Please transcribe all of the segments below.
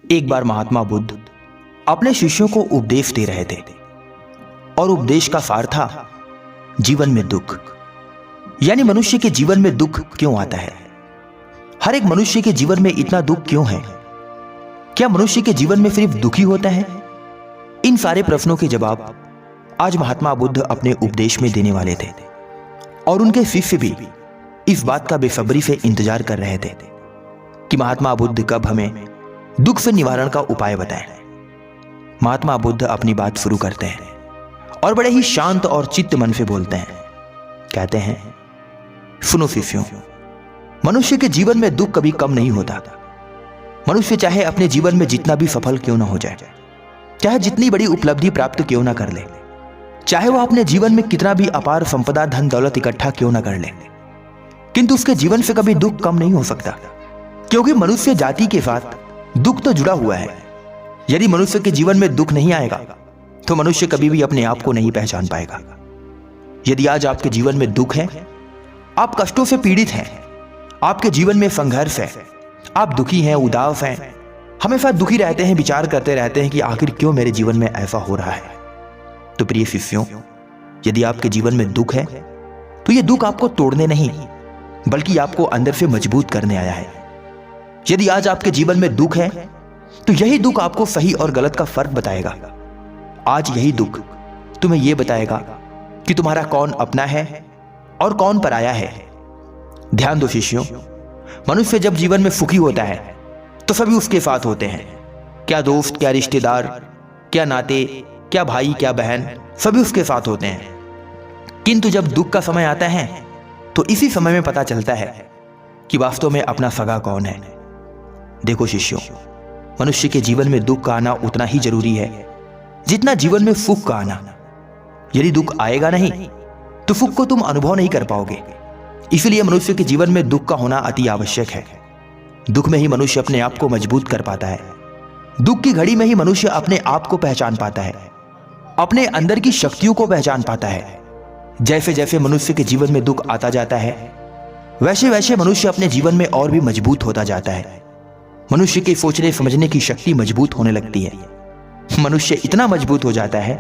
एक बार महात्मा बुद्ध अपने शिष्यों को उपदेश दे रहे थे और उपदेश का सार था जीवन में दुख, यानी मनुष्य के जीवन में दुख क्यों आता है। हर एक मनुष्य के जीवन में इतना दुख क्यों है? क्या मनुष्य के जीवन में सिर्फ दुखी होता है? इन सारे प्रश्नों के जवाब आज महात्मा बुद्ध अपने उपदेश में देने वाले थे और उनके शिष्य भी इस बात का बेसब्री से इंतजार कर रहे थे कि महात्मा बुद्ध कब हमें दुख से निवारण का उपाय बताएं। महात्मा बुद्ध अपनी बात शुरू करते हैं और बड़े ही शांत और चित्त मन से बोलते हैं। कहते हैं, सुनो शिष्यों, मनुष्य के जीवन में दुख कभी कम नहीं होता। मनुष्य चाहे अपने जीवन में जितना भी सफल क्यों ना हो जाए, चाहे जितनी बड़ी उपलब्धि प्राप्त क्यों ना कर ले, चाहे वह अपने जीवन में कितना भी अपार संपदा धन दौलत इकट्ठा क्यों ना कर ले, किंतु उसके जीवन से कभी दुख कम नहीं हो सकता, क्योंकि मनुष्य जाति के साथ दुख तो जुड़ा हुआ है। यदि मनुष्य के जीवन में दुख नहीं आएगा तो मनुष्य कभी भी अपने आप को नहीं पहचान पाएगा। यदि आज आपके जीवन में दुख है, आप कष्टों से पीड़ित हैं, आपके जीवन में संघर्ष है, आप दुखी हैं, उदास हैं, हमेशा दुखी रहते हैं, विचार करते रहते हैं कि आखिर क्यों मेरे जीवन में ऐसा हो रहा है, तो प्रिय शिष्यों, यदि आपके जीवन में दुख है तो यह दुख आपको तोड़ने नहीं बल्कि आपको अंदर से मजबूत करने आया है। यदि आज आपके जीवन में दुख है तो यही दुख आपको सही और गलत का फर्क बताएगा। आज यही दुख तुम्हें यह बताएगा कि तुम्हारा कौन अपना है और कौन पराया है। ध्यान दो शिष्यों, मनुष्य जब जीवन में सुखी होता है तो सभी उसके साथ होते हैं। क्या दोस्त, क्या रिश्तेदार, क्या नाते, क्या भाई, क्या बहन, सभी उसके साथ होते हैं। किंतु जब दुख का समय आता है तो इसी समय में पता चलता है कि वास्तव में अपना सगा कौन है। देखो शिष्यों, मनुष्य के जीवन में दुख का आना उतना ही जरूरी है जितना जीवन में सुख का आना। यदि दुख आएगा नहीं तो सुख को तुम अनुभव नहीं कर पाओगे। इसलिए मनुष्य के जीवन में दुख का होना अति आवश्यक है। दुख में ही मनुष्य अपने आप को मजबूत कर पाता है। दुख की घड़ी में ही मनुष्य अपने आप को पहचान पाता है, अपने अंदर की शक्तियों को पहचान पाता है। जैसे जैसे मनुष्य के जीवन में दुख आता जाता है वैसे वैसे मनुष्य अपने जीवन में और भी मजबूत होता जाता है। मनुष्य के सोचने समझने की शक्ति मजबूत होने लगती है। मनुष्य इतना मजबूत हो जाता है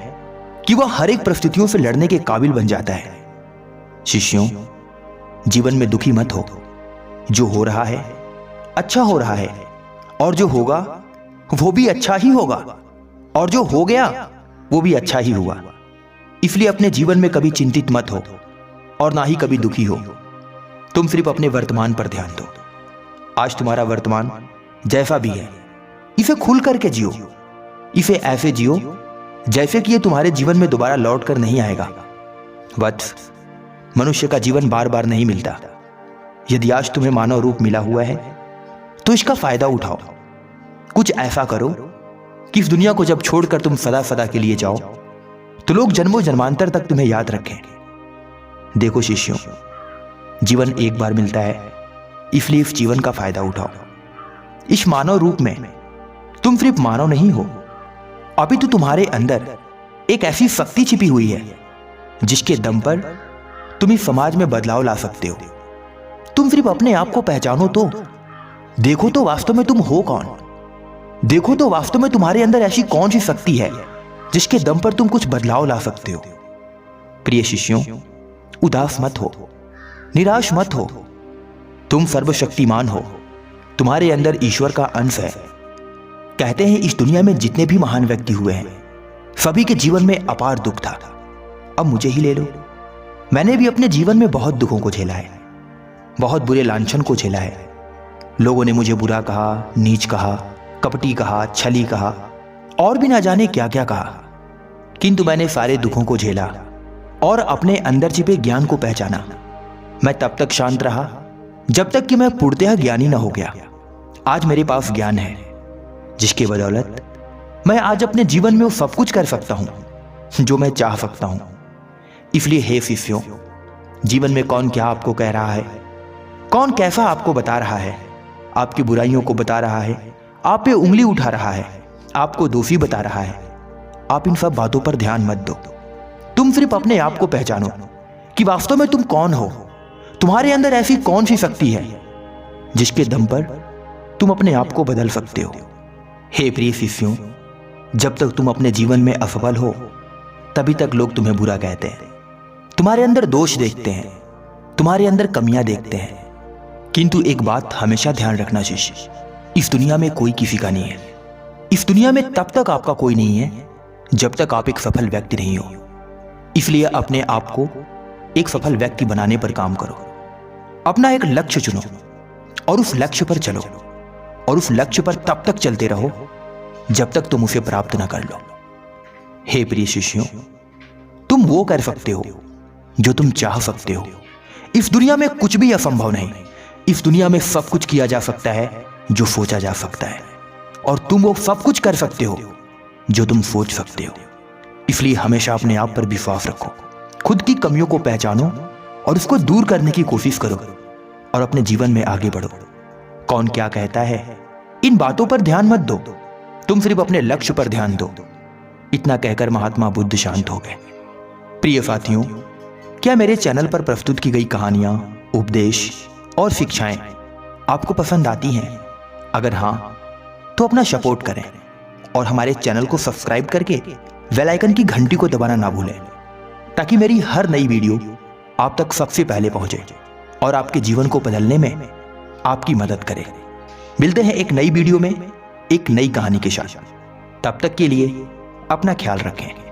कि वह हर एक परिस्थितियों से लड़ने के काबिल बन जाता है। शिष्यों, जीवन में दुखी मत हो। जो हो रहा है अच्छा हो रहा है और जो होगा वो भी अच्छा ही होगा और जो हो गया वो भी अच्छा ही हुआ। इसलिए अपने जीवन में कभी चिंतित मत हो और ना ही कभी दुखी हो। तुम सिर्फ अपने वर्तमान पर ध्यान दो। आज तुम्हारा वर्तमान जैसा भी है इसे खुल करके जियो। इसे ऐसे जियो जैसे कि ये तुम्हारे जीवन में दोबारा लौट कर नहीं आएगा। वत्स, मनुष्य का जीवन बार बार नहीं मिलता। यदि आज तुम्हें मानव रूप मिला हुआ है तो इसका फायदा उठाओ। कुछ ऐसा करो कि इस दुनिया को जब छोड़कर तुम सदा सदा के लिए जाओ तो लोग जन्मों जन्मांतर तक तुम्हें याद रखें। देखो शिष्यों, जीवन एक बार मिलता है, इसलिए इस जीवन का फायदा उठाओ। इस मानव रूप में तुम सिर्फ मानव नहीं हो, अभी तो तुम्हारे अंदर एक ऐसी शक्ति छिपी हुई है जिसके दम पर तुम इस समाज में बदलाव ला सकते हो। तुम सिर्फ अपने आप को पहचानो तो। देखो तो वास्तव में तुम हो कौन। देखो तो वास्तव में तुम्हारे अंदर ऐसी कौन सी शक्ति है जिसके दम पर तुम कुछ बदलाव ला सकते हो। प्रिय शिष्यों, उदास मत हो, निराश मत हो। तुम सर्वशक्तिमान हो, तुम्हारे अंदर ईश्वर का अंश है। कहते हैं इस दुनिया में जितने भी महान व्यक्ति हुए हैं सभी के जीवन में अपार दुख था। अब मुझे ही ले लो, मैंने भी अपने जीवन में बहुत दुखों को झेला है, बहुत बुरे लांछन को झेला है। लोगों ने मुझे बुरा कहा, नीच कहा, कपटी कहा, छली कहा और भी ना जाने क्या क्या कहा, किंतु मैंने सारे दुखों को झेला और अपने अंदर छिपे ज्ञान को पहचाना। मैं तब तक शांत रहा जब तक कि मैं पूर्णतः ज्ञानी न हो गया। आज मेरे पास ज्ञान है जिसके बदौलत मैं आज अपने जीवन में वो सब कुछ कर सकता हूं जो मैं चाह सकता हूं। इसलिए हे शिष्यों, जीवन में कौन क्या आपको कह रहा है, कौन कैसा आपको बता रहा है, आपकी बुराइयों को बता रहा है, आप पे उंगली उठा रहा है, आपको दोषी बता रहा है, आप इन सब बातों पर ध्यान मत दो। तुम सिर्फ अपने आप को पहचानो कि वास्तव में तुम कौन हो। तुम्हारे अंदर ऐसी कौन सी शक्ति है जिसके दम पर तुम अपने आप को बदल सकते हो। हे प्रिय शिष्यों, जब तक तुम अपने जीवन में असफल हो तभी तक लोग तुम्हें बुरा कहते हैं, तुम्हारे अंदर दोष देखते हैं, तुम्हारे अंदर कमियां देखते हैं। किंतु एक बात हमेशा ध्यान रखना शिष्य, इस दुनिया में कोई किसी का नहीं है। इस दुनिया में तब तक आपका कोई नहीं है जब तक आप एक सफल व्यक्ति नहीं हो। इसलिए अपने आप को एक सफल व्यक्ति बनाने पर काम करो। अपना एक लक्ष्य चुनो और उस लक्ष्य पर चलो, और उस लक्ष्य पर तब तक चलते रहो जब तक तुम उसे प्राप्त न कर लो। हे प्रिय शिष्यों, तुम वो कर सकते हो जो तुम चाह सकते हो। इस दुनिया में कुछ भी असंभव नहीं। इस दुनिया में सब कुछ किया जा सकता है जो सोचा जा सकता है, और तुम वो सब कुछ कर सकते हो जो तुम सोच सकते हो। इसलिए हमेशा अपने आप पर विश्वास रखो, खुद की कमियों को पहचानो और उसको दूर करने की कोशिश करो, और अपने जीवन में आगे बढ़ो। कौन क्या कहता है इन बातों पर ध्यान मत दो, तुम सिर्फ अपने लक्ष्य पर ध्यान दो। इतना कहकर महात्मा बुद्ध शांत हो गए। प्रिय साथियों, क्या मेरे चैनल पर प्रस्तुत की गई कहानियां, उपदेश और शिक्षाएं आपको पसंद आती हैं? अगर हां तो अपना सपोर्ट करें और हमारे चैनल को सब्सक्राइब करके बेल आइकन की घंटी को दबाना ना भूलें, ताकि मेरी हर नई वीडियो आप तक सबसे पहले पहुंचे और आपके जीवन को बदलने में आपकी मदद करे। मिलते हैं एक नई वीडियो में एक नई कहानी के साथ। तब तक के लिए अपना ख्याल रखें।